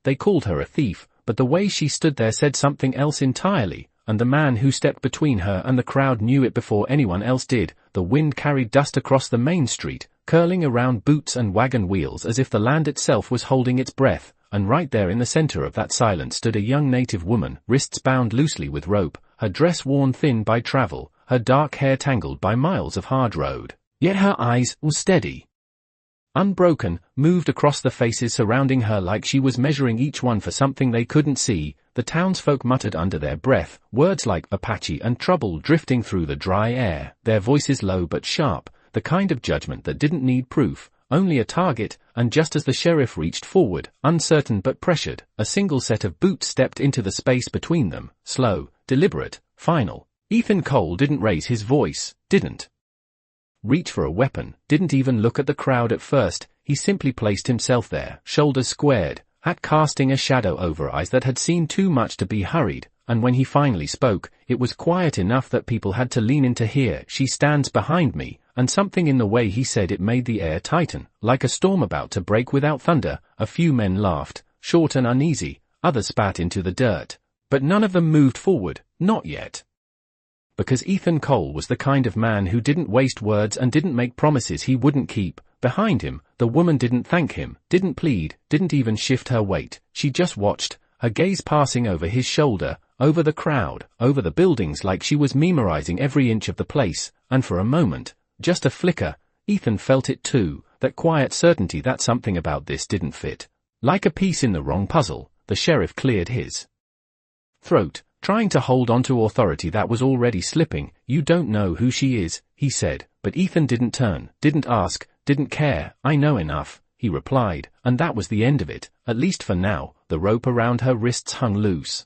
They called her a thief, but the way she stood there said something else entirely, and the man who stepped between her and the crowd knew it before anyone else did. The wind carried dust across the main street, curling around boots and wagon wheels as if the land itself was holding its breath, and right there in the center of that silence stood a young native woman, wrists bound loosely with rope, her dress worn thin by travel, her dark hair tangled by miles of hard road. Yet her eyes were steady, unbroken, moved across the faces surrounding her like she was measuring each one for something they couldn't see. The townsfolk muttered under their breath, words like Apache and trouble drifting through the dry air, their voices low but sharp, the kind of judgment that didn't need proof, only a target. And just as the sheriff reached forward, uncertain but pressured, a single set of boots stepped into the space between them, slow, deliberate, final. Ethan Cole didn't raise his voice, didn't reach for a weapon, didn't even look at the crowd at first. He simply placed himself there, shoulders squared, hat casting a shadow over eyes that had seen too much to be hurried, and when he finally spoke, it was quiet enough that people had to lean in to hear. She stands behind me, and something in the way he said it made the air tighten, like a storm about to break without thunder. A few men laughed, short and uneasy, others spat into the dirt, but none of them moved forward, not yet. Because Ethan Cole was the kind of man who didn't waste words and didn't make promises he wouldn't keep. Behind him, the woman didn't thank him, didn't plead, didn't even shift her weight. She just watched, her gaze passing over his shoulder, over the crowd, over the buildings like she was memorizing every inch of the place, and for a moment, just a flicker, Ethan felt it too, that quiet certainty that something about this didn't fit. Like a piece in the wrong puzzle, the sheriff cleared his throat, trying to hold on to authority that was already slipping. You don't know who she is, he said, but Ethan didn't turn, didn't ask, didn't care. I know enough, he replied, and that was the end of it, at least for now. The rope around her wrists hung loose,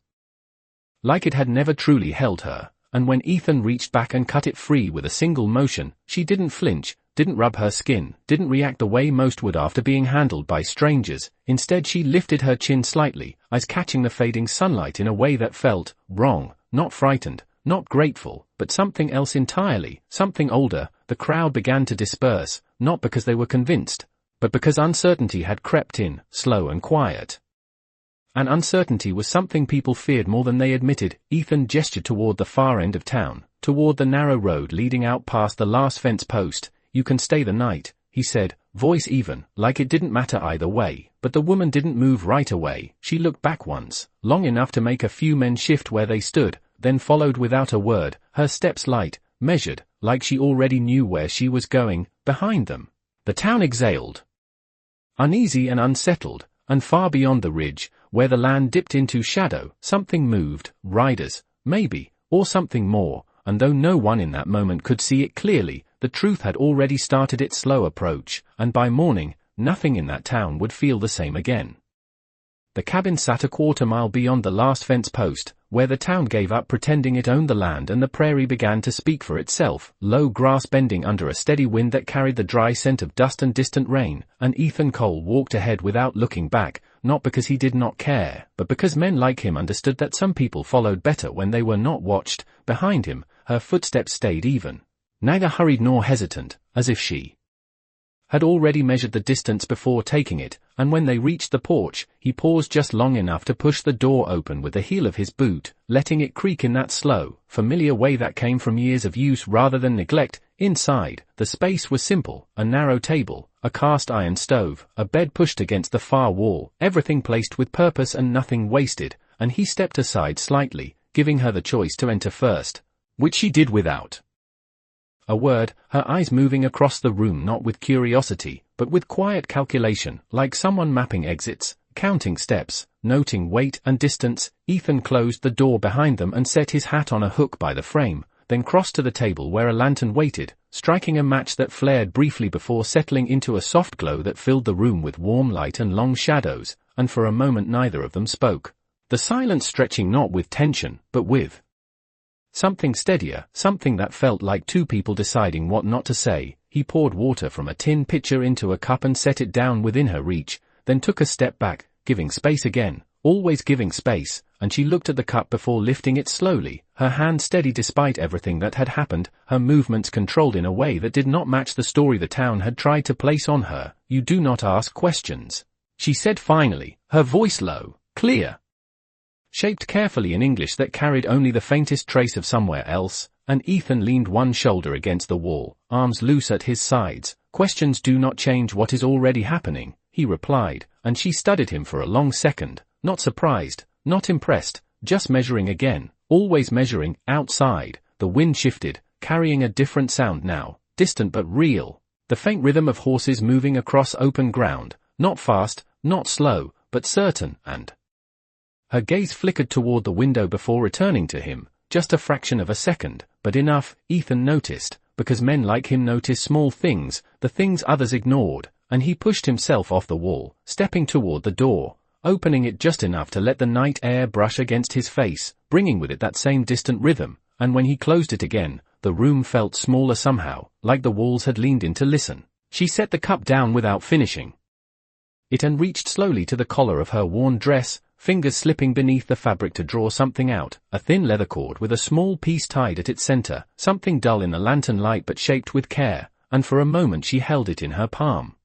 like it had never truly held her, and when Ethan reached back and cut it free with a single motion, she didn't flinch, didn't rub her skin, didn't react the way most would after being handled by strangers. Instead she lifted her chin slightly, eyes catching the fading sunlight in a way that felt wrong, not frightened, not grateful, but something else entirely, something older. The crowd began to disperse, not because they were convinced, but because uncertainty had crept in, slow and quiet. And uncertainty was something people feared more than they admitted. Ethan gestured toward the far end of town, toward the narrow road leading out past the last fence post. You can stay the night, he said, voice even, like it didn't matter either way. But the woman didn't move right away. She looked back once, long enough to make a few men shift where they stood, then followed without a word, her steps light, measured, like she already knew where she was going. Behind them, the town exhaled, uneasy and unsettled, and far beyond the ridge, where the land dipped into shadow, something moved, riders, maybe, or something more, and though no one in that moment could see it clearly, the truth had already started its slow approach, and by morning, nothing in that town would feel the same again. The cabin sat a quarter-mile beyond the last fence post, where the town gave up pretending it owned the land and the prairie began to speak for itself, low grass bending under a steady wind that carried the dry scent of dust and distant rain. And Ethan Cole walked ahead without looking back, not because he did not care, but because men like him understood that some people followed better when they were not watched. Behind him, her footsteps stayed even, neither hurried nor hesitant, as if she had already measured the distance before taking it, and when they reached the porch, he paused just long enough to push the door open with the heel of his boot, letting it creak in that slow, familiar way that came from years of use rather than neglect. Inside, the space was simple, a narrow table, a cast iron stove, a bed pushed against the far wall, everything placed with purpose and nothing wasted, and he stepped aside slightly, giving her the choice to enter first, which she did without a word, her eyes moving across the room not with curiosity, but with quiet calculation, like someone mapping exits, counting steps, noting weight and distance. Ethan closed the door behind them and set his hat on a hook by the frame, then crossed to the table where a lantern waited, striking a match that flared briefly before settling into a soft glow that filled the room with warm light and long shadows, and for a moment neither of them spoke. The silence stretching not with tension, but with something steadier, something that felt like two people deciding what not to say. He poured water from a tin pitcher into a cup and set it down within her reach, then took a step back, giving space again, always giving space, and she looked at the cup before lifting it slowly, her hand steady despite everything that had happened, her movements controlled in a way that did not match the story the town had tried to place on her. You do not ask questions, she said finally, her voice low, clear, shaped carefully in English that carried only the faintest trace of somewhere else, and Ethan leaned one shoulder against the wall, arms loose at his sides. Questions do not change what is already happening, he replied, and she studied him for a long second, not surprised, not impressed, just measuring again, always measuring. Outside, the wind shifted, carrying a different sound now, distant but real, the faint rhythm of horses moving across open ground, not fast, not slow, but certain, and her gaze flickered toward the window before returning to him, just a fraction of a second, but enough, Ethan noticed, because men like him notice small things, the things others ignored, and he pushed himself off the wall, stepping toward the door, opening it just enough to let the night air brush against his face, bringing with it that same distant rhythm, and when he closed it again, the room felt smaller somehow, like the walls had leaned in to listen. She set the cup down without finishing it and reached slowly to the collar of her worn dress, fingers slipping beneath the fabric to draw something out, a thin leather cord with a small piece tied at its center, something dull in the lantern light but shaped with care, and for a moment she held it in her palm.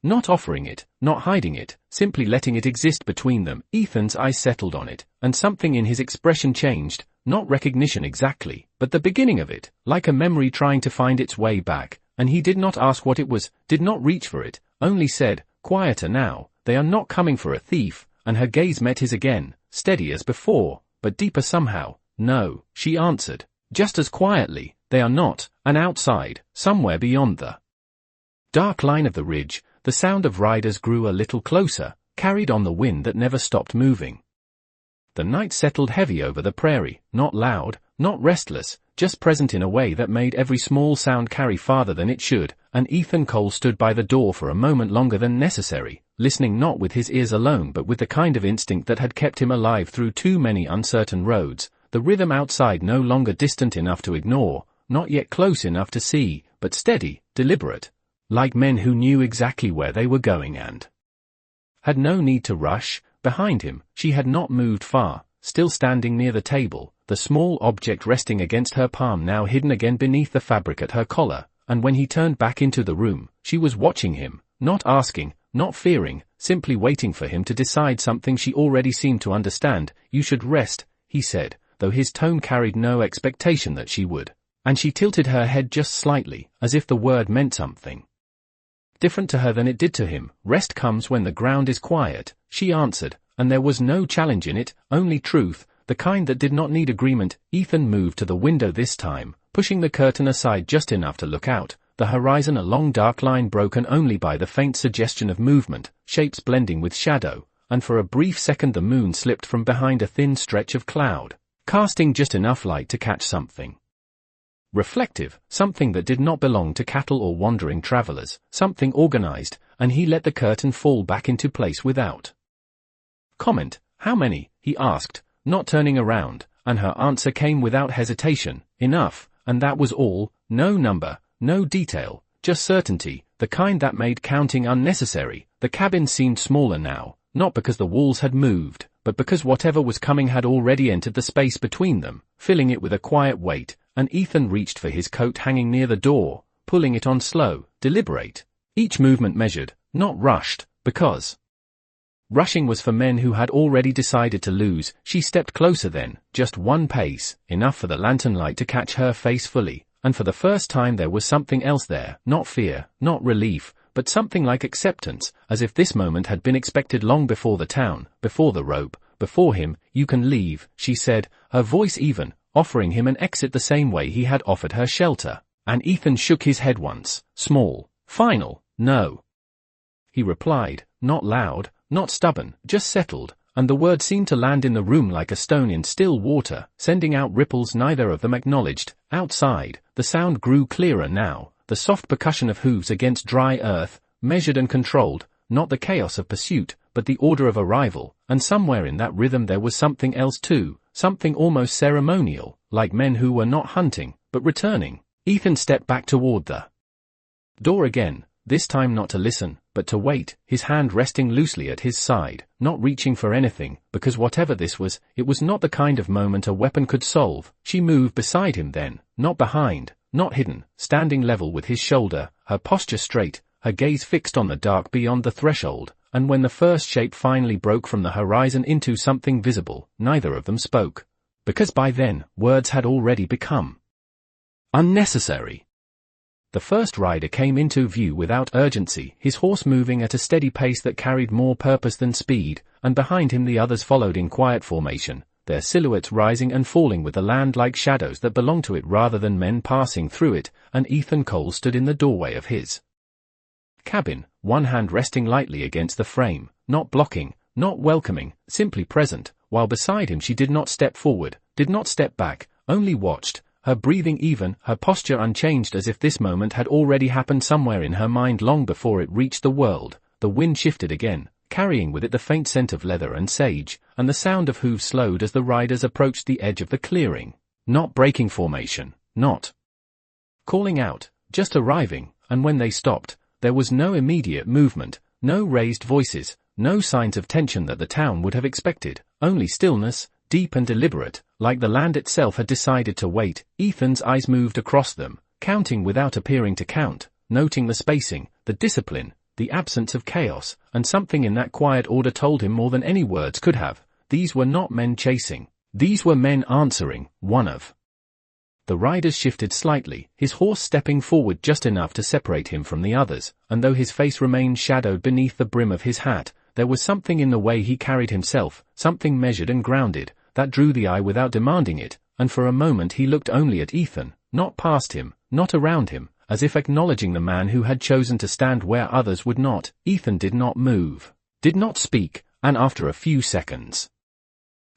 Not offering it, not hiding it, simply letting it exist between them. Ethan's eyes settled on it, and something in his expression changed, not recognition exactly, but the beginning of it, like a memory trying to find its way back, and he did not ask what it was, did not reach for it, only said, quieter now, they are not coming for a thief, and her gaze met his again, steady as before, but deeper somehow. No, she answered, just as quietly, they are not, and outside, somewhere beyond the dark line of the ridge, the sound of riders grew a little closer, carried on the wind that never stopped moving. The night settled heavy over the prairie, not loud, not restless, just present in a way that made every small sound carry farther than it should, and Ethan Cole stood by the door for a moment longer than necessary, listening not with his ears alone but with the kind of instinct that had kept him alive through too many uncertain roads, the rhythm outside no longer distant enough to ignore, not yet close enough to see, but steady, deliberate, like men who knew exactly where they were going and had no need to rush. Behind him, she had not moved far, still standing near the table, the small object resting against her palm now hidden again beneath the fabric at her collar, and when he turned back into the room, she was watching him, not asking, not fearing, simply waiting for him to decide something she already seemed to understand. You should rest, he said, though his tone carried no expectation that she would, and she tilted her head just slightly, as if the word meant something different to her than it did to him. Rest comes when the ground is quiet, she answered, and there was no challenge in it, only truth, the kind that did not need agreement. Ethan moved to the window this time, pushing the curtain aside just enough to look out, the horizon a long dark line broken only by the faint suggestion of movement, shapes blending with shadow, and for a brief second the moon slipped from behind a thin stretch of cloud, casting just enough light to catch something reflective, something that did not belong to cattle or wandering travelers, something organized, and he let the curtain fall back into place without comment. How many? He asked, not turning around, and her answer came without hesitation. Enough, and that was all. No number, no detail, just certainty, the kind that made counting unnecessary. The cabin seemed smaller now, not because the walls had moved, but because whatever was coming had already entered the space between them, filling it with a quiet weight, and Ethan reached for his coat hanging near the door, pulling it on slow, deliberate, each movement measured, not rushed, because rushing was for men who had already decided to lose. She stepped closer then, just one pace, enough for the lantern light to catch her face fully, and for the first time there was something else there, not fear, not relief, but something like acceptance, as if this moment had been expected long before the town, before the rope, before him. You can leave, she said, her voice even, offering him an exit the same way he had offered her shelter, and Ethan shook his head once, small, final, no. He replied, not loud, not stubborn, just settled, and the word seemed to land in the room like a stone in still water, sending out ripples neither of them acknowledged. Outside, the sound grew clearer now, the soft percussion of hooves against dry earth, measured and controlled, not the chaos of pursuit, but the order of arrival, and somewhere in that rhythm there was something else too, something almost ceremonial, like men who were not hunting, but returning. Ethan stepped back toward the door again, this time not to listen, but to wait, his hand resting loosely at his side, not reaching for anything, because whatever this was, it was not the kind of moment a weapon could solve. She moved beside him then, not behind, not hidden, standing level with his shoulder, her posture straight, her gaze fixed on the dark beyond the threshold, and when the first shape finally broke from the horizon into something visible, neither of them spoke. Because by then, words had already become unnecessary. The first rider came into view without urgency, his horse moving at a steady pace that carried more purpose than speed, and behind him the others followed in quiet formation, their silhouettes rising and falling with the land like shadows that belonged to it rather than men passing through it, and Ethan Cole stood in the doorway of his cabin, one hand resting lightly against the frame, not blocking, not welcoming, simply present, while beside him she did not step forward, did not step back, only watched, her breathing even, her posture unchanged as if this moment had already happened somewhere in her mind long before it reached the world. The wind shifted again, carrying with it the faint scent of leather and sage, and the sound of hooves slowed as the riders approached the edge of the clearing. Not breaking formation, not calling out, just arriving, and when they stopped, there was no immediate movement, no raised voices, no signs of tension that the town would have expected, only stillness, deep and deliberate, like the land itself had decided to wait. Ethan's eyes moved across them, counting without appearing to count, noting the spacing, the discipline, the absence of chaos, and something in that quiet order told him more than any words could have. These were not men chasing. These were men answering. One of the riders shifted slightly, his horse stepping forward just enough to separate him from the others, and though his face remained shadowed beneath the brim of his hat, there was something in the way he carried himself, something measured and grounded, that drew the eye without demanding it, and for a moment he looked only at Ethan, not past him, not around him, as if acknowledging the man who had chosen to stand where others would not. Ethan did not move, did not speak, and after a few seconds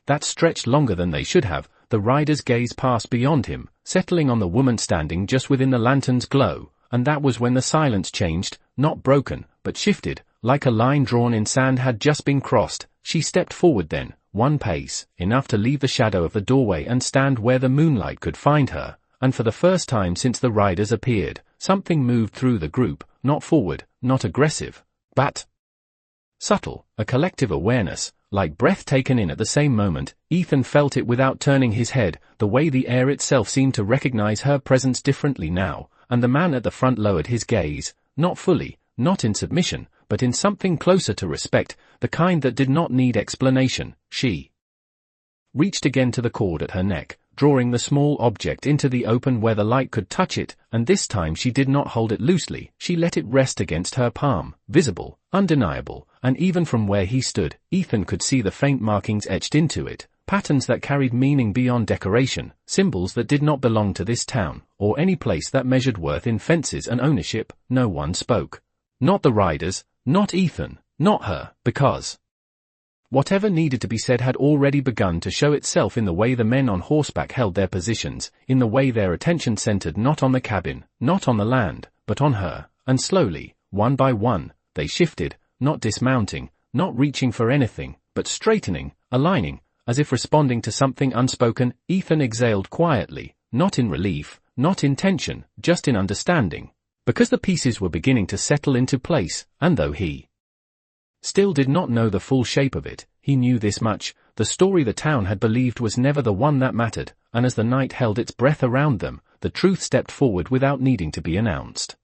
that stretched longer than they should have, the rider's gaze passed beyond him, settling on the woman standing just within the lantern's glow, and that was when the silence changed, not broken, but shifted, like a line drawn in sand had just been crossed. She stepped forward then, one pace, enough to leave the shadow of the doorway and stand where the moonlight could find her, and for the first time since the riders appeared, something moved through the group, not forward, not aggressive, but subtle, a collective awareness, like breath taken in at the same moment. Ethan felt it without turning his head, the way the air itself seemed to recognize her presence differently now, and the man at the front lowered his gaze, not fully, not in submission, but in something closer to respect, the kind that did not need explanation. She reached again to the cord at her neck, drawing the small object into the open where the light could touch it, and this time she did not hold it loosely, she let it rest against her palm, visible, undeniable, and even from where he stood, Ethan could see the faint markings etched into it, patterns that carried meaning beyond decoration, symbols that did not belong to this town, or any place that measured worth in fences and ownership. No one spoke. Not the riders, not Ethan, not her, because whatever needed to be said had already begun to show itself in the way the men on horseback held their positions, in the way their attention centered not on the cabin, not on the land, but on her, and slowly, one by one, they shifted, not dismounting, not reaching for anything, but straightening, aligning, as if responding to something unspoken. Ethan exhaled quietly, not in relief, not in tension, just in understanding, because the pieces were beginning to settle into place, and though he still did not know the full shape of it, he knew this much: the story the town had believed was never the one that mattered, and as the night held its breath around them, the truth stepped forward without needing to be announced.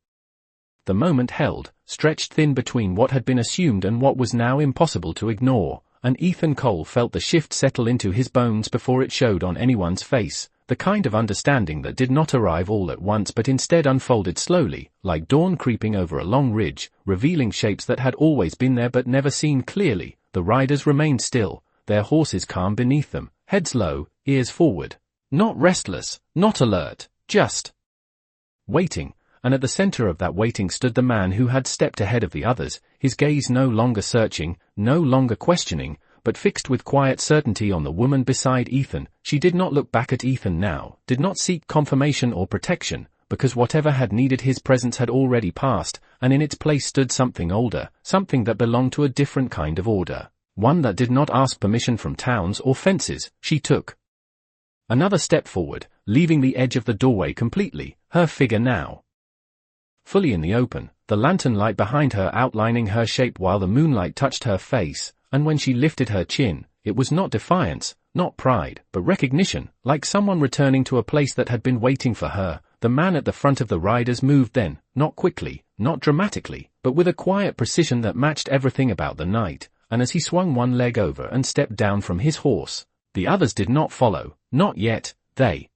The moment held, stretched thin between what had been assumed and what was now impossible to ignore, and Ethan Cole felt the shift settle into his bones before it showed on anyone's face, the kind of understanding that did not arrive all at once but instead unfolded slowly, like dawn creeping over a long ridge, revealing shapes that had always been there but never seen clearly. The riders remained still, their horses calm beneath them, heads low, ears forward. Not restless, not alert, just waiting. And at the center of that waiting stood the man who had stepped ahead of the others, his gaze no longer searching, no longer questioning, but fixed with quiet certainty on the woman beside Ethan. She did not look back at Ethan now, did not seek confirmation or protection, because whatever had needed his presence had already passed, and in its place stood something older, something that belonged to a different kind of order, one that did not ask permission from towns or fences. She took another step forward, leaving the edge of the doorway completely, her figure now fully in the open, the lantern light behind her outlining her shape while the moonlight touched her face, and when she lifted her chin, it was not defiance, not pride, but recognition, like someone returning to a place that had been waiting for her. The man at the front of the riders moved then, not quickly, not dramatically, but with a quiet precision that matched everything about the night, and as he swung one leg over and stepped down from his horse, the others did not follow, not yet. They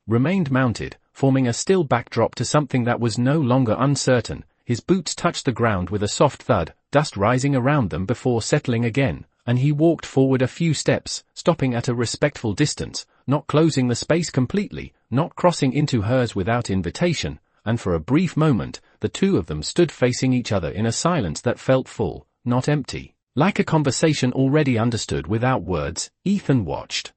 remained mounted, forming a still backdrop to something that was no longer uncertain. His boots touched the ground with a soft thud, dust rising around them before settling again, and he walked forward a few steps, stopping at a respectful distance, not closing the space completely, not crossing into hers without invitation, and for a brief moment, the two of them stood facing each other in a silence that felt full, not empty. Like a conversation already understood without words, Ethan watched.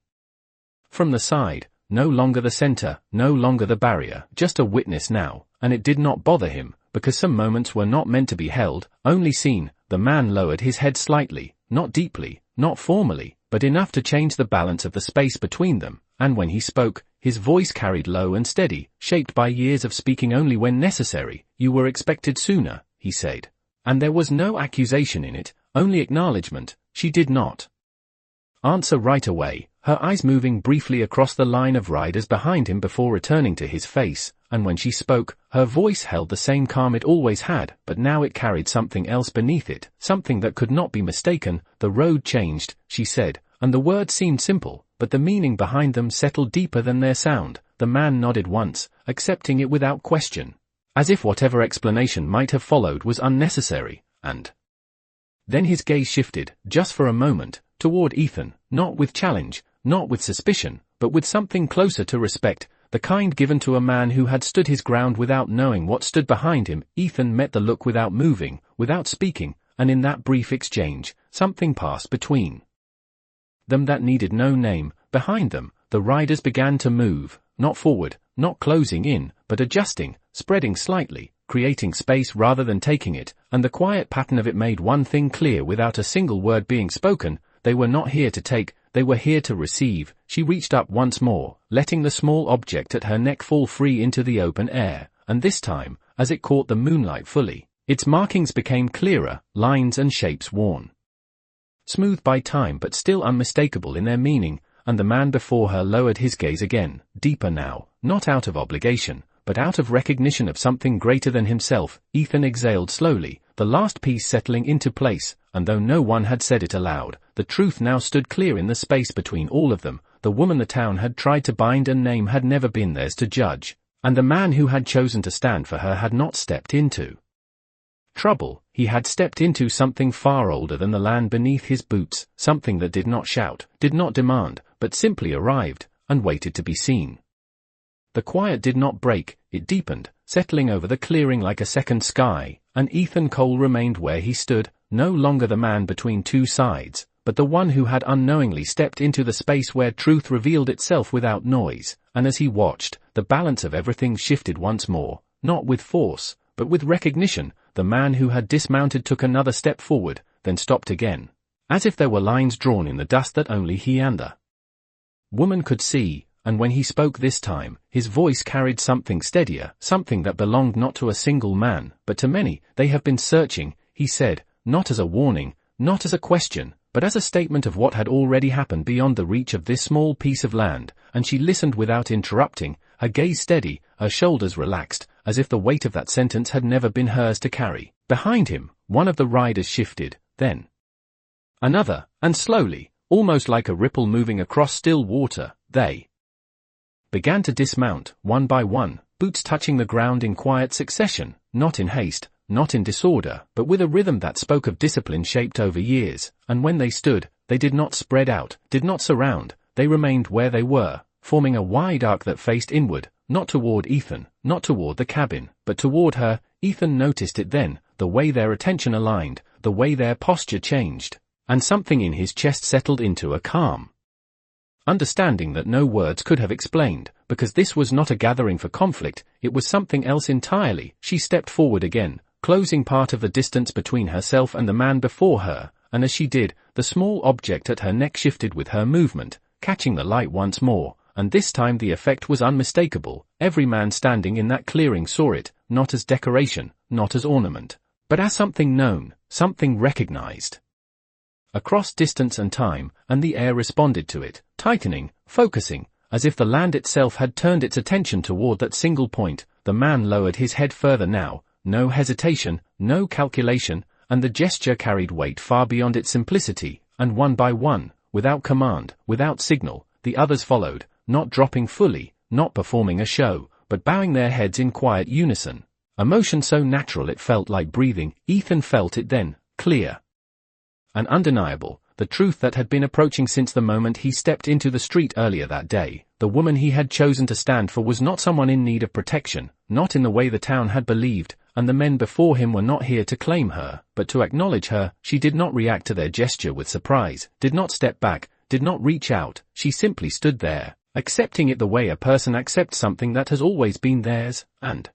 From the side, no longer the center, no longer the barrier, just a witness now, and it did not bother him, because some moments were not meant to be held, only seen. The man lowered his head slightly, not deeply, not formally, but enough to change the balance of the space between them, and when he spoke, his voice carried low and steady, shaped by years of speaking only when necessary. "You were expected sooner," he said. And there was no accusation in it, only acknowledgement. She did not answer right away, her eyes moving briefly across the line of riders behind him before returning to his face, and when she spoke, her voice held the same calm it always had, but now it carried something else beneath it, something that could not be mistaken. "The road changed," she said, and the words seemed simple, but the meaning behind them settled deeper than their sound. The man nodded once, accepting it without question, as if whatever explanation might have followed was unnecessary, and then his gaze shifted, just for a moment, toward Ethan, not with challenge, not with suspicion, but with something closer to respect, the kind given to a man who had stood his ground without knowing what stood behind him. Ethan met the look without moving, without speaking, and in that brief exchange, something passed between them that needed no name. Behind them, the riders began to move, not forward, not closing in, but adjusting, spreading slightly, creating space rather than taking it, and the quiet pattern of it made one thing clear without a single word being spoken: they were not here to take, they were here to receive. She reached up once more, letting the small object at her neck fall free into the open air, and this time, as it caught the moonlight fully, its markings became clearer, lines and shapes worn smooth by time but still unmistakable in their meaning, and the man before her lowered his gaze again, deeper now, not out of obligation, but out of recognition of something greater than himself. Ethan exhaled slowly, the last piece settling into place, and though no one had said it aloud, the truth now stood clear in the space between all of them. The woman the town had tried to bind and name had never been theirs to judge, and the man who had chosen to stand for her had not stepped into trouble. He had stepped into something far older than the land beneath his boots, something that did not shout, did not demand, but simply arrived, and waited to be seen. The quiet did not break, it deepened, settling over the clearing like a second sky, and Ethan Cole remained where he stood, no longer the man between two sides, but the one who had unknowingly stepped into the space where truth revealed itself without noise. And as he watched, the balance of everything shifted once more, not with force, but with recognition. The man who had dismounted took another step forward, then stopped again, as if there were lines drawn in the dust that only he and the woman could see. And when he spoke this time, his voice carried something steadier, something that belonged not to a single man, but to many. "They have been searching," he said, not as a warning, not as a question, but as a statement of what had already happened beyond the reach of this small piece of land, and she listened without interrupting, her gaze steady, her shoulders relaxed, as if the weight of that sentence had never been hers to carry. Behind him, one of the riders shifted, then another, and slowly, almost like a ripple moving across still water, they began to dismount, one by one, boots touching the ground in quiet succession, not in haste, not in disorder, but with a rhythm that spoke of discipline shaped over years. And when they stood, they did not spread out, did not surround, they remained where they were, forming a wide arc that faced inward, not toward Ethan, not toward the cabin, but toward her. Ethan noticed it then, the way their attention aligned, the way their posture changed, and something in his chest settled into a calm understanding that no words could have explained, because this was not a gathering for conflict, it was something else entirely. She stepped forward again, closing part of the distance between herself and the man before her, and as she did, the small object at her neck shifted with her movement, catching the light once more, and this time the effect was unmistakable. Every man standing in that clearing saw it, not as decoration, not as ornament, but as something known, something recognized across distance and time, and the air responded to it, tightening, focusing, as if the land itself had turned its attention toward that single point. The man lowered his head further now, no hesitation, no calculation, and the gesture carried weight far beyond its simplicity, and one by one, without command, without signal, the others followed, not dropping fully, not performing a show, but bowing their heads in quiet unison. A motion so natural it felt like breathing. Ethan felt it then, clear and undeniable, the truth that had been approaching since the moment he stepped into the street earlier that day. The woman he had chosen to stand for was not someone in need of protection, not in the way the town had believed, and the men before him were not here to claim her, but to acknowledge her. She did not react to their gesture with surprise, did not step back, did not reach out. She simply stood there, accepting it the way a person accepts something that has always been theirs, and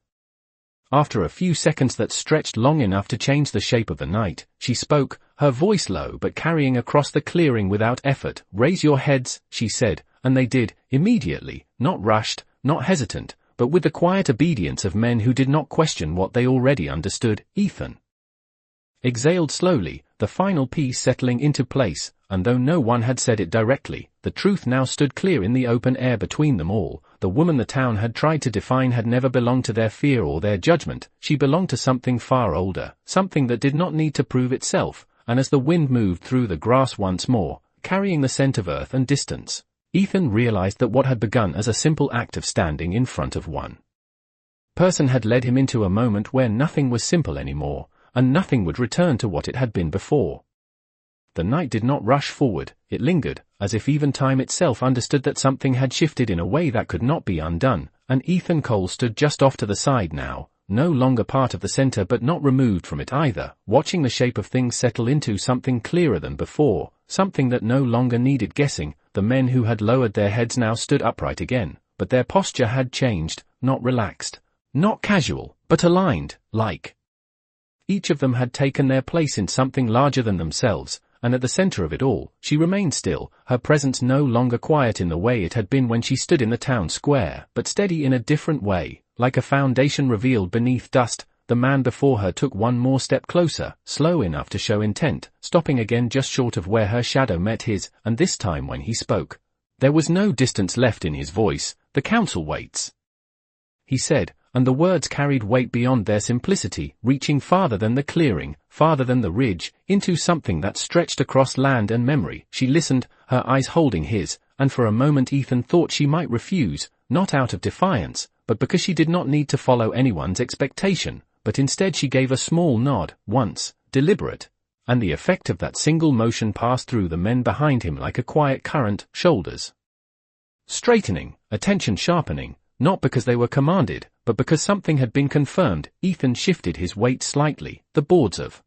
after a few seconds that stretched long enough to change the shape of the night, she spoke, her voice low but carrying across the clearing without effort. "Raise your heads," she said, and they did, immediately, not rushed, not hesitant, but with the quiet obedience of men who did not question what they already understood. Ethan exhaled slowly, the final piece settling into place, and though no one had said it directly, the truth now stood clear in the open air between them all. The woman the town had tried to define had never belonged to their fear or their judgment. She belonged to something far older, something that did not need to prove itself, and as the wind moved through the grass once more, carrying the scent of earth and distance, Ethan realized that what had begun as a simple act of standing in front of one person had led him into a moment where nothing was simple anymore, and nothing would return to what it had been before. The night did not rush forward, it lingered, as if even time itself understood that something had shifted in a way that could not be undone, and Ethan Cole stood just off to the side now, no longer part of the center but not removed from it either, watching the shape of things settle into something clearer than before, something that no longer needed guessing. The men who had lowered their heads now stood upright again, but their posture had changed, not relaxed, not casual, but aligned, like each of them had taken their place in something larger than themselves, and at the center of it all, she remained still, her presence no longer quiet in the way it had been when she stood in the town square, but steady in a different way, like a foundation revealed beneath dust. The man before her took one more step closer, slow enough to show intent, stopping again just short of where her shadow met his, and this time when he spoke, there was no distance left in his voice. "The council waits," he said, and the words carried weight beyond their simplicity, reaching farther than the clearing, farther than the ridge, into something that stretched across land and memory. She listened, her eyes holding his, and for a moment Ethan thought she might refuse, not out of defiance, but because she did not need to follow anyone's expectation, but instead she gave a small nod, once, deliberate, and the effect of that single motion passed through the men behind him like a quiet current, shoulders straightening, attention sharpening, not because they were commanded, but because something had been confirmed. Ethan shifted his weight slightly, the boards of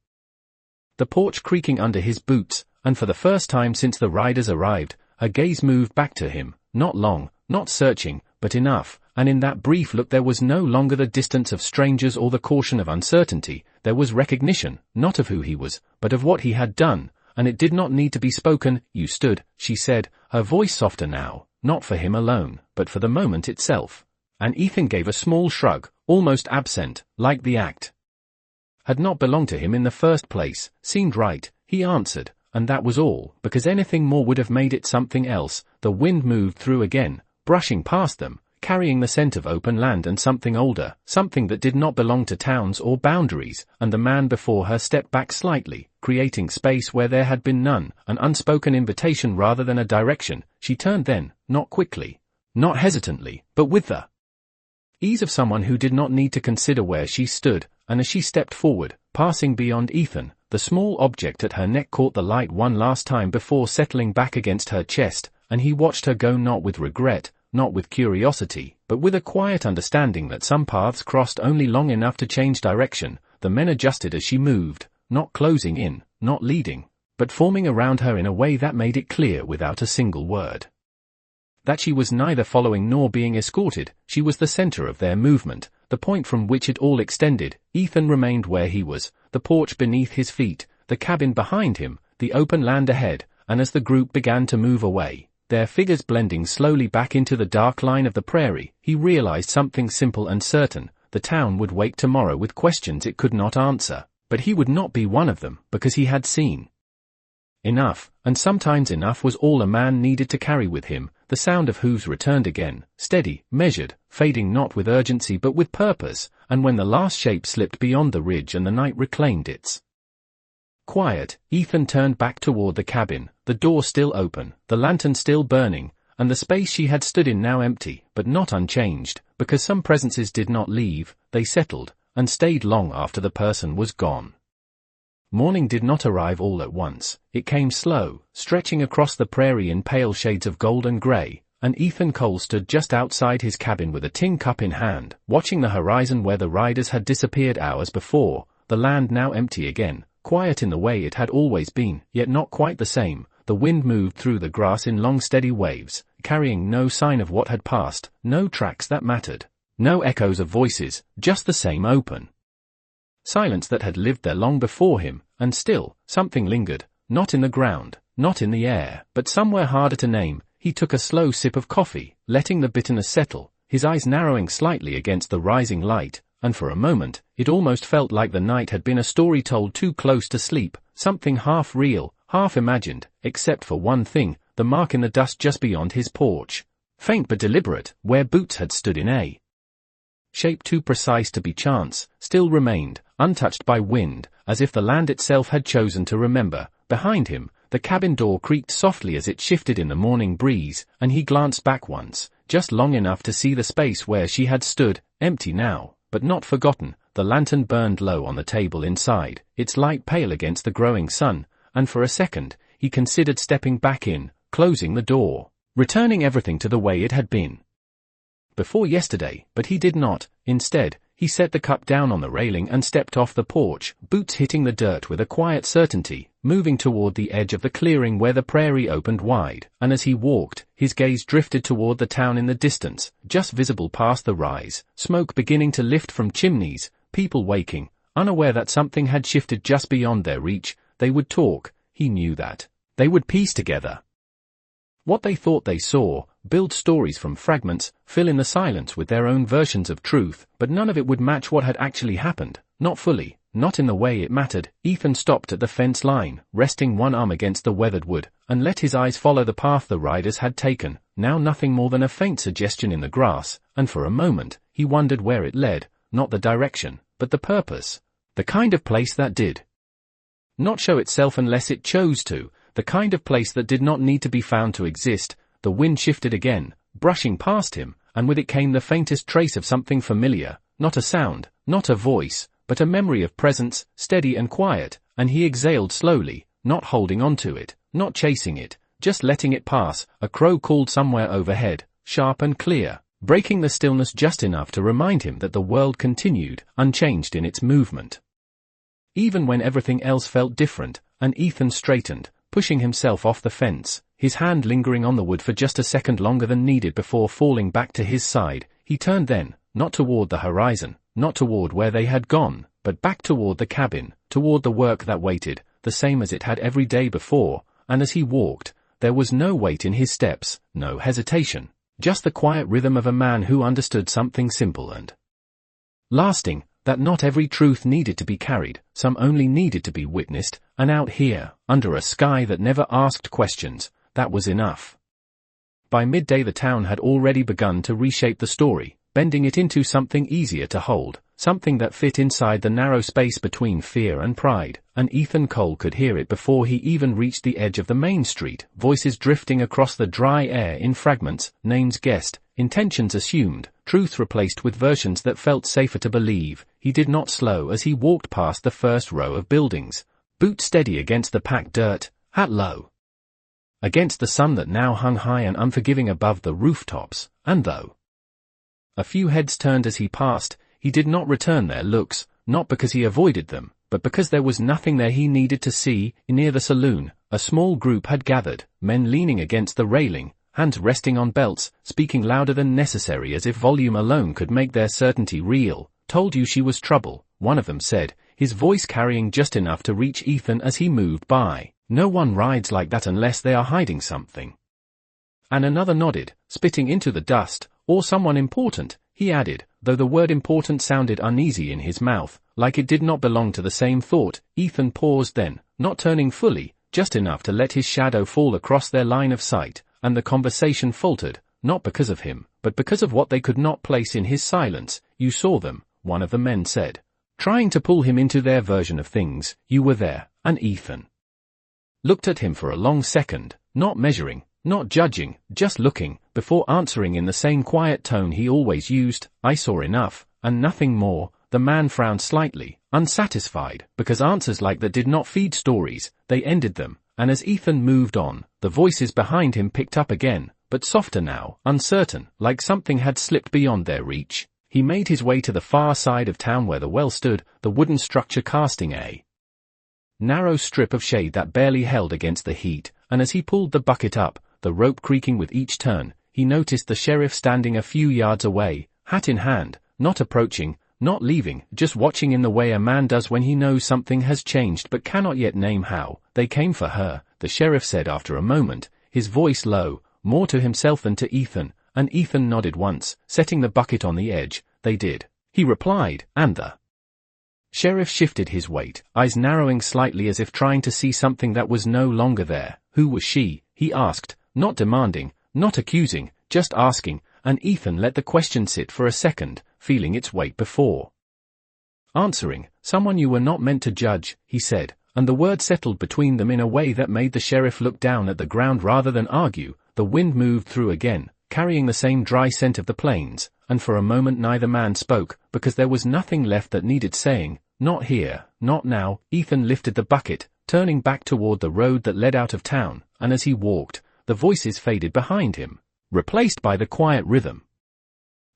the porch creaking under his boots, and for the first time since the riders arrived, her gaze moved back to him, not long, not searching, but enough, and in that brief look there was no longer the distance of strangers or the caution of uncertainty. There was recognition, not of who he was, but of what he had done, and it did not need to be spoken. "You stood," she said, her voice softer now, not for him alone, but for the moment itself. And Ethan gave a small shrug, almost absent, like the act had not belonged to him in the first place, seemed right. He answered, and that was all, because anything more would have made it something else. The wind moved through again, brushing past them, carrying the scent of open land and something older, something that did not belong to towns or boundaries, and the man before her stepped back slightly, creating space where there had been none, an unspoken invitation rather than a direction. She turned then, not quickly, not hesitantly, but with the ease of someone who did not need to consider where she stood, and as she stepped forward, passing beyond Ethan, the small object at her neck caught the light one last time before settling back against her chest, and he watched her go, not with regret, not with curiosity, but with a quiet understanding that some paths crossed only long enough to change direction. The men adjusted as she moved, not closing in, not leading, but forming around her in a way that made it clear without a single word that she was neither following nor being escorted. She was the center of their movement, the point from which it all extended. Ethan remained where he was, the porch beneath his feet, the cabin behind him, the open land ahead, and as the group began to move away, their figures blending slowly back into the dark line of the prairie, he realized something simple and certain. The town would wake tomorrow with questions it could not answer, but he would not be one of them, because he had seen Enough, and sometimes enough was all a man needed to carry with him. The sound of hooves returned again, steady, measured, fading not with urgency but with purpose, and when the last shape slipped beyond the ridge and the night reclaimed its quiet, Ethan turned back toward the cabin, the door still open, the lantern still burning, and the space she had stood in now empty, but not unchanged, because some presences did not leave, they settled, and stayed long after the person was gone. Morning did not arrive all at once. It came slow, stretching across the prairie in pale shades of gold and grey, and Ethan Cole stood just outside his cabin with a tin cup in hand, watching the horizon where the riders had disappeared hours before, the land now empty again, quiet in the way it had always been, yet not quite the same. The wind moved through the grass in long steady waves, carrying no sign of what had passed, no tracks that mattered, no echoes of voices, just the same open silence that had lived there long before him, and still, something lingered, not in the ground, not in the air, but somewhere harder to name. He took a slow sip of coffee, letting the bitterness settle, his eyes narrowing slightly against the rising light, and for a moment, it almost felt like the night had been a story told too close to sleep, something half real, half imagined, except for one thing, the mark in the dust just beyond his porch. Faint but deliberate, where boots had stood in a shape too precise to be chance, still remained, untouched by wind, as if the land itself had chosen to remember. Behind him, the cabin door creaked softly as it shifted in the morning breeze, and he glanced back once, just long enough to see the space where she had stood, empty now, but not forgotten. The lantern burned low on the table inside, its light pale against the growing sun, and for a second, he considered stepping back in, closing the door, returning everything to the way it had been before yesterday, but he did not. Instead, he set the cup down on the railing and stepped off the porch, boots hitting the dirt with a quiet certainty, moving toward the edge of the clearing where the prairie opened wide, and as he walked, his gaze drifted toward the town in the distance, just visible past the rise, smoke beginning to lift from chimneys, people waking, unaware that something had shifted just beyond their reach. They would talk, he knew that. They would piece together what they thought they saw, build stories from fragments, fill in the silence with their own versions of truth, but none of it would match what had actually happened, not fully, not in the way it mattered. Ethan stopped at the fence line, resting one arm against the weathered wood, and let his eyes follow the path the riders had taken, now nothing more than a faint suggestion in the grass, and for a moment, he wondered where it led, not the direction, but the purpose. The kind of place that did not show itself unless it chose to, the kind of place that did not need to be found to exist. The wind shifted again, brushing past him, and with it came the faintest trace of something familiar, not a sound, not a voice, but a memory of presence, steady and quiet, and he exhaled slowly, not holding on to it, not chasing it, just letting it pass. A crow called somewhere overhead, sharp and clear, breaking the stillness just enough to remind him that the world continued, unchanged in its movement, even when everything else felt different. And Ethan straightened, pushing himself off the fence, his hand lingering on the wood for just a second longer than needed before falling back to his side. He turned then, not toward the horizon, not toward where they had gone, but back toward the cabin, toward the work that waited, the same as it had every day before. And as he walked, there was no weight in his steps, no hesitation, just the quiet rhythm of a man who understood something simple and lasting, that not every truth needed to be carried, some only needed to be witnessed, and out here, under a sky that never asked questions, that was enough. By midday the town had already begun to reshape the story, bending it into something easier to hold, something that fit inside the narrow space between fear and pride, and Ethan Cole could hear it before he even reached the edge of the main street, voices drifting across the dry air in fragments, names guessed, intentions assumed, truth replaced with versions that felt safer to believe. He did not slow as he walked past the first row of buildings, boot steady against the packed dirt, hat low against the sun that now hung high and unforgiving above the rooftops, and though a few heads turned as he passed, he did not return their looks, not because he avoided them, but because there was nothing there he needed to see. Near the saloon, a small group had gathered, men leaning against the railing, hands resting on belts, speaking louder than necessary as if volume alone could make their certainty real. "Told you she was trouble," one of them said, his voice carrying just enough to reach Ethan as he moved by. "No one rides like that unless they are hiding something." And another nodded, spitting into the dust. "Or someone important," he added, though the word important sounded uneasy in his mouth, like it did not belong to the same thought. Ethan paused then, not turning fully, just enough to let his shadow fall across their line of sight, and the conversation faltered, not because of him, but because of what they could not place in his silence. "You saw them," one of the men said. "Trying to pull him into their version of things. You were there." And Ethan looked at him for a long second, not measuring, not judging, just looking, before answering in the same quiet tone he always used, "I saw enough, and nothing more." The man frowned slightly, unsatisfied, because answers like that did not feed stories, they ended them, and as Ethan moved on, the voices behind him picked up again, but softer now, uncertain, like something had slipped beyond their reach. He made his way to the far side of town where the well stood, the wooden structure casting a narrow strip of shade that barely held against the heat, and as he pulled the bucket up, the rope creaking with each turn, he noticed the sheriff standing a few yards away, hat in hand, not approaching, not leaving, just watching in the way a man does when he knows something has changed but cannot yet name how. "They came for her," the sheriff said after a moment, his voice low, more to himself than to Ethan, and Ethan nodded once, setting the bucket on the edge. "They did," he replied, and the sheriff shifted his weight, eyes narrowing slightly as if trying to see something that was no longer there. "Who was she?" he asked, not demanding, not accusing, just asking, and Ethan let the question sit for a second, feeling its weight before answering. "Someone you were not meant to judge," he said, and the word settled between them in a way that made the sheriff look down at the ground rather than argue. The wind moved through again, carrying the same dry scent of the plains, and for a moment neither man spoke, because there was nothing left that needed saying. "Not here, not now." Ethan lifted the bucket, turning back toward the road that led out of town, and as he walked, the voices faded behind him, replaced by the quiet rhythm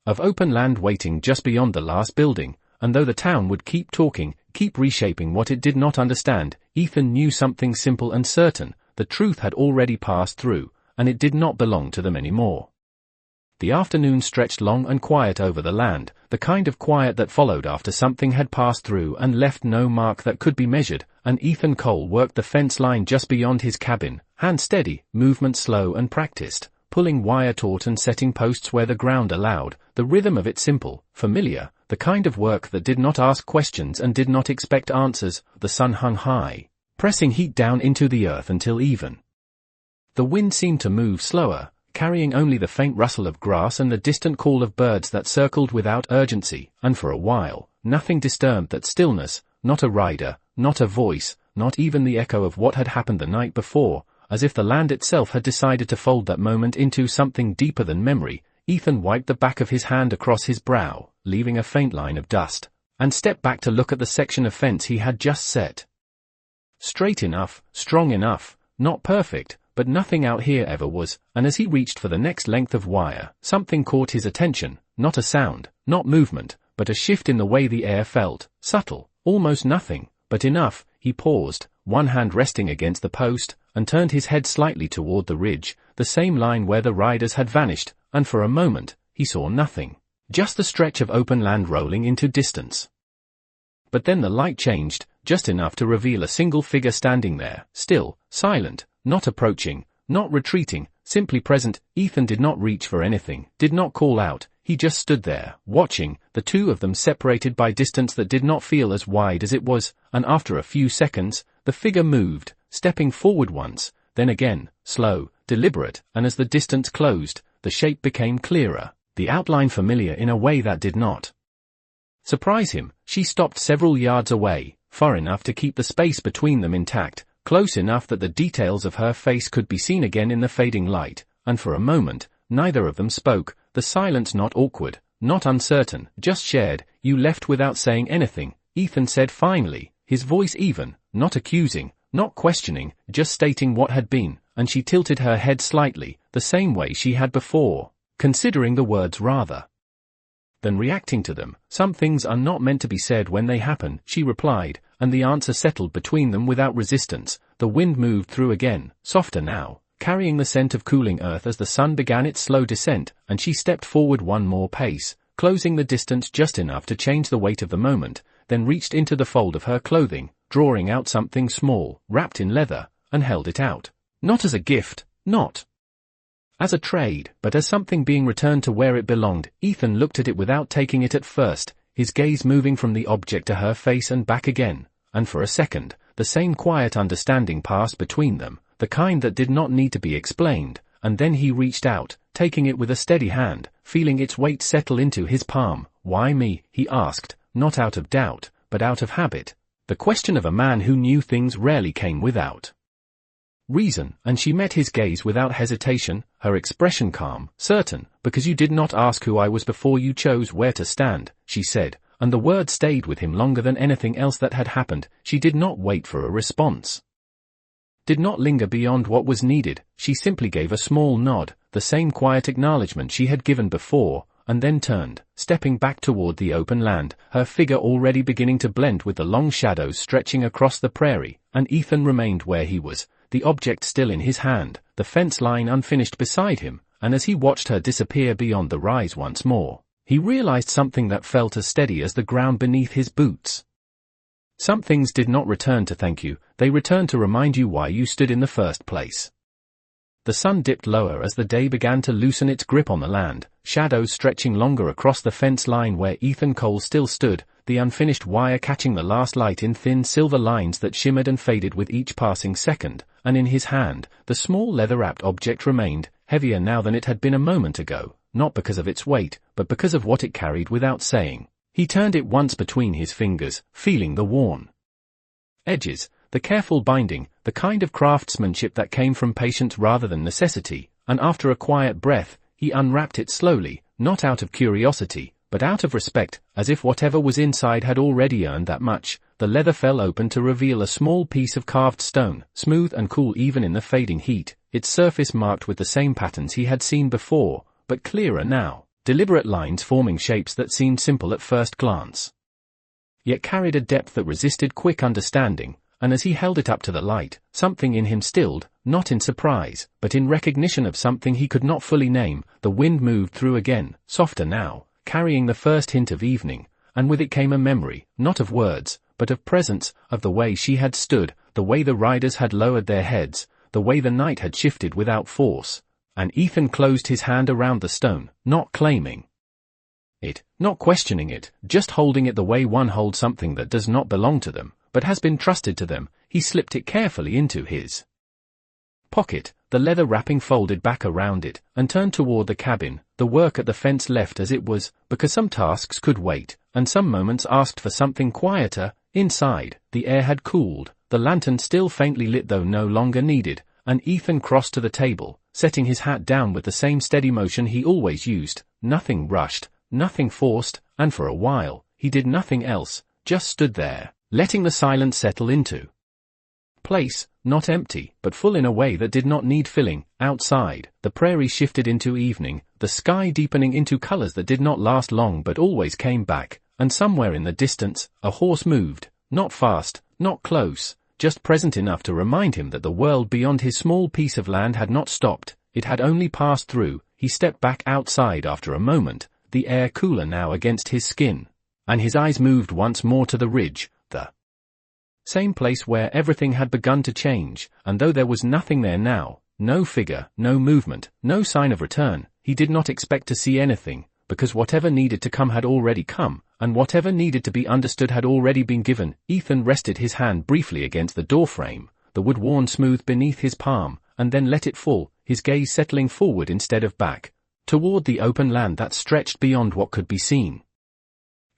of open land waiting just beyond the last building. And though the town would keep talking, keep reshaping what it did not understand, Ethan knew something simple and certain: the truth had already passed through, and it did not belong to them anymore. The afternoon stretched long and quiet over the land, the kind of quiet that followed after something had passed through and left no mark that could be measured, and Ethan Cole worked the fence line just beyond his cabin, hand steady, movement slow and practiced, pulling wire taut and setting posts where the ground allowed, the rhythm of it simple, familiar, the kind of work that did not ask questions and did not expect answers. The sun hung high, pressing heat down into the earth until even the wind seemed to move slower, carrying only the faint rustle of grass and the distant call of birds that circled without urgency, and for a while, nothing disturbed that stillness, not a rider, not a voice, not even the echo of what had happened the night before, as if the land itself had decided to fold that moment into something deeper than memory. Ethan wiped the back of his hand across his brow, leaving a faint line of dust, and stepped back to look at the section of fence he had just set. Straight enough, strong enough, not perfect, but nothing out here ever was, and as he reached for the next length of wire, something caught his attention, not a sound, not movement, but a shift in the way the air felt, subtle, almost nothing, but enough. He paused, one hand resting against the post, and turned his head slightly toward the ridge, the same line where the riders had vanished, and for a moment, he saw nothing, just the stretch of open land rolling into distance. But then the light changed, just enough to reveal a single figure standing there, still, silent, not approaching, not retreating, simply present. Ethan did not reach for anything, did not call out, he just stood there, watching, the two of them separated by distance that did not feel as wide as it was, and after a few seconds, the figure moved, stepping forward once, then again, slow, deliberate, and as the distance closed, the shape became clearer, the outline familiar in a way that did not surprise him. She stopped several yards away, far enough to keep the space between them intact, close enough that the details of her face could be seen again in the fading light, and for a moment, neither of them spoke, the silence not awkward, not uncertain, just shared. "You left without saying anything," Ethan said finally, his voice even, not accusing, not questioning, just stating what had been, and she tilted her head slightly, the same way she had before, considering the words rather than reacting to them. "Some things are not meant to be said when they happen," she replied, and the answer settled between them without resistance. The wind moved through again, softer now, carrying the scent of cooling earth as the sun began its slow descent, and she stepped forward one more pace, closing the distance just enough to change the weight of the moment, then reached into the fold of her clothing, drawing out something small, wrapped in leather, and held it out. Not as a gift, not as a trade, but as something being returned to where it belonged. Ethan looked at it without taking it at first, his gaze moving from the object to her face and back again, and for a second, the same quiet understanding passed between them, the kind that did not need to be explained, and then he reached out, taking it with a steady hand, feeling its weight settle into his palm. "Why me?" he asked, not out of doubt, but out of habit. The question of a man who knew things rarely came without reason, and she met his gaze without hesitation, her expression calm, certain. "Because you did not ask who I was before you chose where to stand," she said, and the word stayed with him longer than anything else that had happened. She did not wait for a response, did not linger beyond what was needed. She simply gave a small nod, the same quiet acknowledgement she had given before, and then turned, stepping back toward the open land, her figure already beginning to blend with the long shadows stretching across the prairie. And Ethan remained where he was, the object still in his hand, the fence line unfinished beside him, and as he watched her disappear beyond the rise once more, he realized something that felt as steady as the ground beneath his boots. Some things did not return to thank you, they returned to remind you why you stood in the first place. The sun dipped lower as the day began to loosen its grip on the land, shadows stretching longer across the fence line where Ethan Cole still stood, the unfinished wire catching the last light in thin silver lines that shimmered and faded with each passing second, and in his hand, the small leather-wrapped object remained, heavier now than it had been a moment ago, not because of its weight, but because of what it carried. Without saying, he turned it once between his fingers, feeling the worn edges, the careful binding, the kind of craftsmanship that came from patience rather than necessity, and after a quiet breath, he unwrapped it slowly, not out of curiosity, but out of respect, as if whatever was inside had already earned that much. The leather fell open to reveal a small piece of carved stone, smooth and cool even in the fading heat, its surface marked with the same patterns he had seen before, but clearer now, deliberate lines forming shapes that seemed simple at first glance, yet carried a depth that resisted quick understanding. And as he held it up to the light, something in him stilled, not in surprise, but in recognition of something he could not fully name. The wind moved through again, softer now, carrying the first hint of evening, and with it came a memory, not of words, but of presence, of the way she had stood, the way the riders had lowered their heads, the way the night had shifted without force. And Ethan closed his hand around the stone, not claiming it, not questioning it, just holding it the way one holds something that does not belong to them, but has been trusted to them. He slipped it carefully into his pocket, the leather wrapping folded back around it, and turned toward the cabin, the work at the fence left as it was, because some tasks could wait, and some moments asked for something quieter. Inside, the air had cooled, the lantern still faintly lit though no longer needed, and Ethan crossed to the table, setting his hat down with the same steady motion he always used, nothing rushed, nothing forced, and for a while, he did nothing else, just stood there, letting the silence settle into place, not empty, but full in a way that did not need filling. Outside, the prairie shifted into evening, the sky deepening into colors that did not last long but always came back, and somewhere in the distance, a horse moved, not fast, not close, just present enough to remind him that the world beyond his small piece of land had not stopped, it had only passed through. He stepped back outside after a moment, the air cooler now against his skin, and his eyes moved once more to the ridge, the same place where everything had begun to change, and though there was nothing there now, no figure, no movement, no sign of return, he did not expect to see anything, because whatever needed to come had already come, and whatever needed to be understood had already been given. Ethan rested his hand briefly against the doorframe, the wood worn smooth beneath his palm, and then let it fall, his gaze settling forward instead of back, toward the open land that stretched beyond what could be seen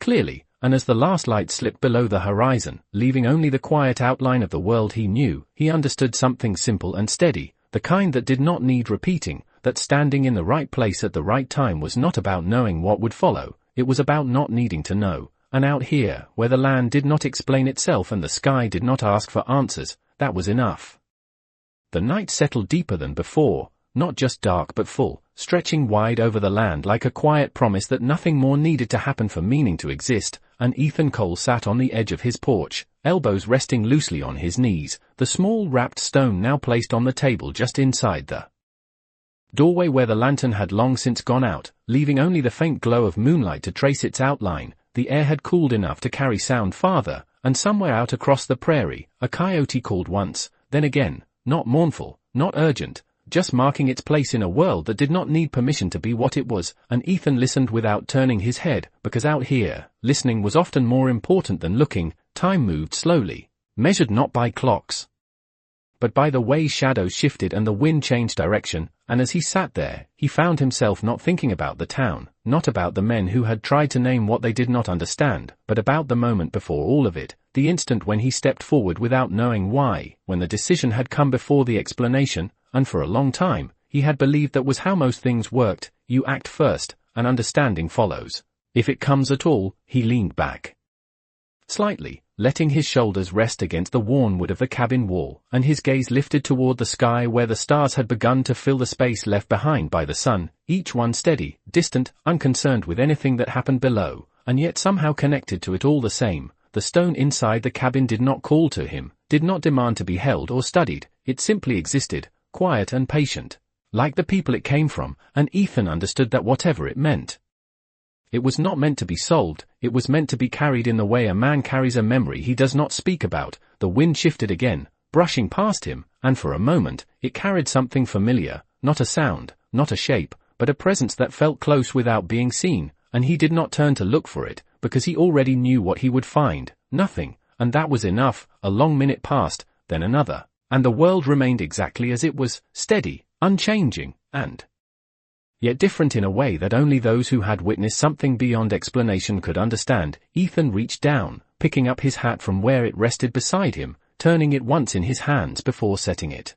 clearly. And as the last light slipped below the horizon, leaving only the quiet outline of the world he knew, he understood something simple and steady, the kind that did not need repeating, that standing in the right place at the right time was not about knowing what would follow, it was about not needing to know. And out here, where the land did not explain itself and the sky did not ask for answers, that was enough. The night settled deeper than before, not just dark but full, stretching wide over the land like a quiet promise that nothing more needed to happen for meaning to exist. And Ethan Cole sat on the edge of his porch, elbows resting loosely on his knees, the small wrapped stone now placed on the table just inside the doorway where the lantern had long since gone out, leaving only the faint glow of moonlight to trace its outline. The air had cooled enough to carry sound farther, and somewhere out across the prairie, a coyote called once, then again, not mournful, not urgent, just marking its place in a world that did not need permission to be what it was. And Ethan listened without turning his head, because out here, listening was often more important than looking. Time moved slowly, measured not by clocks, but by the way shadows shifted and the wind changed direction, and as he sat there, he found himself not thinking about the town, not about the men who had tried to name what they did not understand, but about the moment before all of it, the instant when he stepped forward without knowing why, when the decision had come before the explanation, and for a long time, he had believed that was how most things worked. You act first, and understanding follows. If it comes at all, he leaned back slightly, letting his shoulders rest against the worn wood of the cabin wall, and his gaze lifted toward the sky where the stars had begun to fill the space left behind by the sun, each one steady, distant, unconcerned with anything that happened below, and yet somehow connected to it all the same. The stone inside the cabin did not call to him, did not demand to be held or studied, it simply existed, quiet and patient, like the people it came from, and Ethan understood that whatever it meant. It was not meant to be solved, it was meant to be carried in the way a man carries a memory he does not speak about. The wind shifted again, brushing past him, and for a moment, it carried something familiar, not a sound, not a shape, but a presence that felt close without being seen, and he did not turn to look for it, because he already knew what he would find, nothing, and that was enough. A long minute passed, then another, and the world remained exactly as it was, steady, unchanging, and yet different in a way that only those who had witnessed something beyond explanation could understand. Ethan reached down, picking up his hat from where it rested beside him, turning it once in his hands before setting it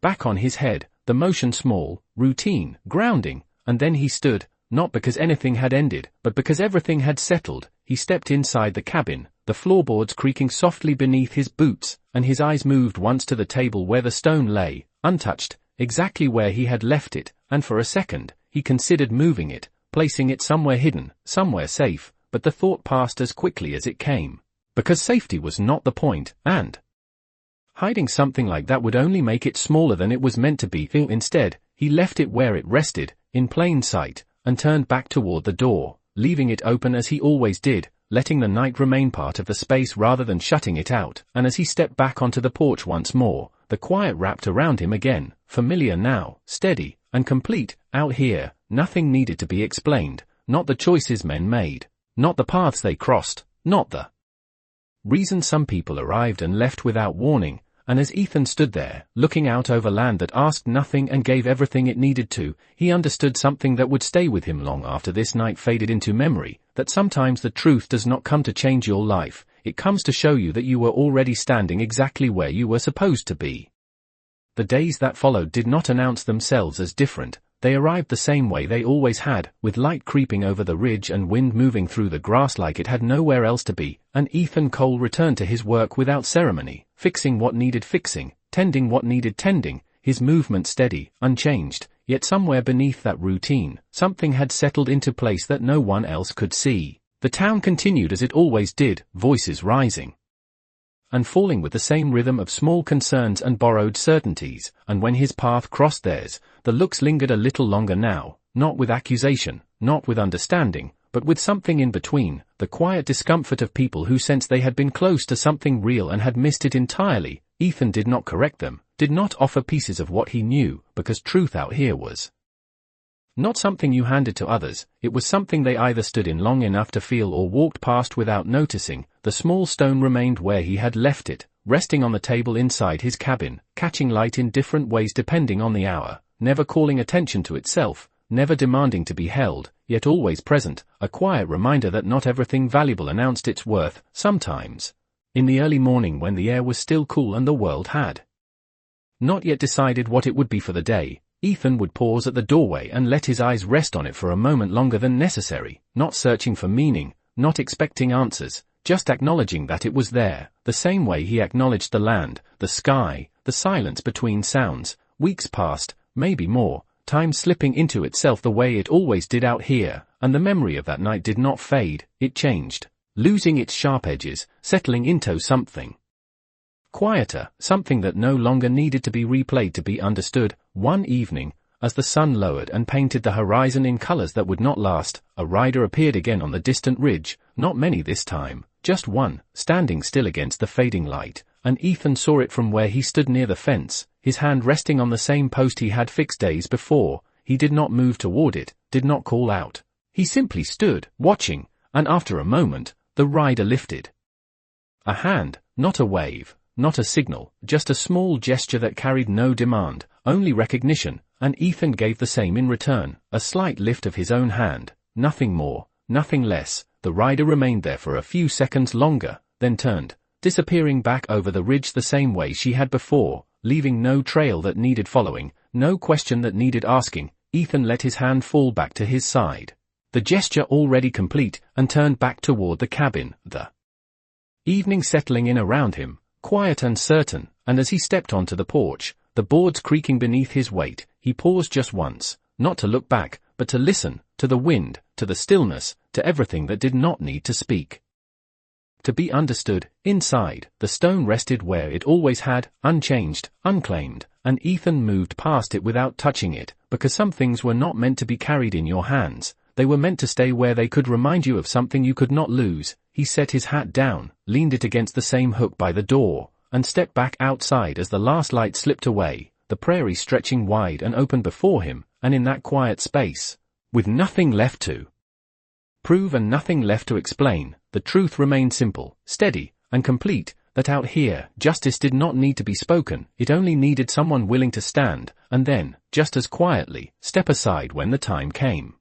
back on his head, the motion small, routine, grounding, and then he stood, not because anything had ended, but because everything had settled. He stepped inside the cabin, the floorboards creaking softly beneath his boots, and his eyes moved once to the table where the stone lay, untouched, exactly where he had left it, and for a second, he considered moving it, placing it somewhere hidden, somewhere safe, but the thought passed as quickly as it came. Because safety was not the point, and hiding something like that would only make it smaller than it was meant to be. Instead, he left it where it rested, in plain sight, and turned back toward the door, leaving it open as he always did, letting the night remain part of the space rather than shutting it out. And as he stepped back onto the porch once more, the quiet wrapped around him again, familiar now, steady, and complete. Out here, nothing needed to be explained, not the choices men made, not the paths they crossed, not the reason some people arrived and left without warning. And as Ethan stood there, looking out over land that asked nothing and gave everything it needed to, he understood something that would stay with him long after this night faded into memory, that sometimes the truth does not come to change your life, it comes to show you that you were already standing exactly where you were supposed to be. The days that followed did not announce themselves as different, they arrived the same way they always had, with light creeping over the ridge and wind moving through the grass like it had nowhere else to be, and Ethan Cole returned to his work without ceremony, fixing what needed fixing, tending what needed tending, his movement steady, unchanged, yet somewhere beneath that routine, something had settled into place that no one else could see. The town continued as it always did, voices rising and falling with the same rhythm of small concerns and borrowed certainties, and when his path crossed theirs, the looks lingered a little longer now, not with accusation, not with understanding, but with something in between, the quiet discomfort of people who sensed they had been close to something real and had missed it entirely. Ethan did not correct them, did not offer pieces of what he knew, because truth out here was not something you handed to others, it was something they either stood in long enough to feel or walked past without noticing. The small stone remained where he had left it, resting on the table inside his cabin, catching light in different ways depending on the hour, never calling attention to itself, never demanding to be held, yet always present, a quiet reminder that not everything valuable announced its worth. Sometimes, in the early morning when the air was still cool and the world had not yet decided what it would be for the day, Ethan would pause at the doorway and let his eyes rest on it for a moment longer than necessary, not searching for meaning, not expecting answers, just acknowledging that it was there, the same way he acknowledged the land, the sky, the silence between sounds. Weeks passed, maybe more, time slipping into itself the way it always did out here, and the memory of that night did not fade, it changed, losing its sharp edges, settling into something quieter, something that no longer needed to be replayed to be understood. One evening, as the sun lowered and painted the horizon in colors that would not last, a rider appeared again on the distant ridge, not many this time, just one, standing still against the fading light, and Ethan saw it from where he stood near the fence, his hand resting on the same post he had fixed days before. He did not move toward it, did not call out. He simply stood, watching, and after a moment, the rider lifted a hand, not a wave, not a signal, just a small gesture that carried no demand, only recognition, and Ethan gave the same in return, a slight lift of his own hand, nothing more, nothing less. The rider remained there for a few seconds longer, then turned, disappearing back over the ridge the same way she had before, leaving no trail that needed following, no question that needed asking. Ethan let his hand fall back to his side, the gesture already complete, and turned back toward the cabin, the evening settling in around him, quiet and certain, and as he stepped onto the porch, the boards creaking beneath his weight, he paused just once, not to look back, but to listen, to the wind, to the stillness, to everything that did not need to speak. To be understood. Inside, the stone rested where it always had, unchanged, unclaimed, and Ethan moved past it without touching it, because some things were not meant to be carried in your hands, they were meant to stay where they could remind you of something you could not lose. He set his hat down, leaned it against the same hook by the door, and stepped back outside as the last light slipped away, the prairie stretching wide and open before him, and in that quiet space, with nothing left to prove and nothing left to explain, the truth remained simple, steady, and complete, that out here, justice did not need to be spoken, it only needed someone willing to stand, and then, just as quietly, step aside when the time came.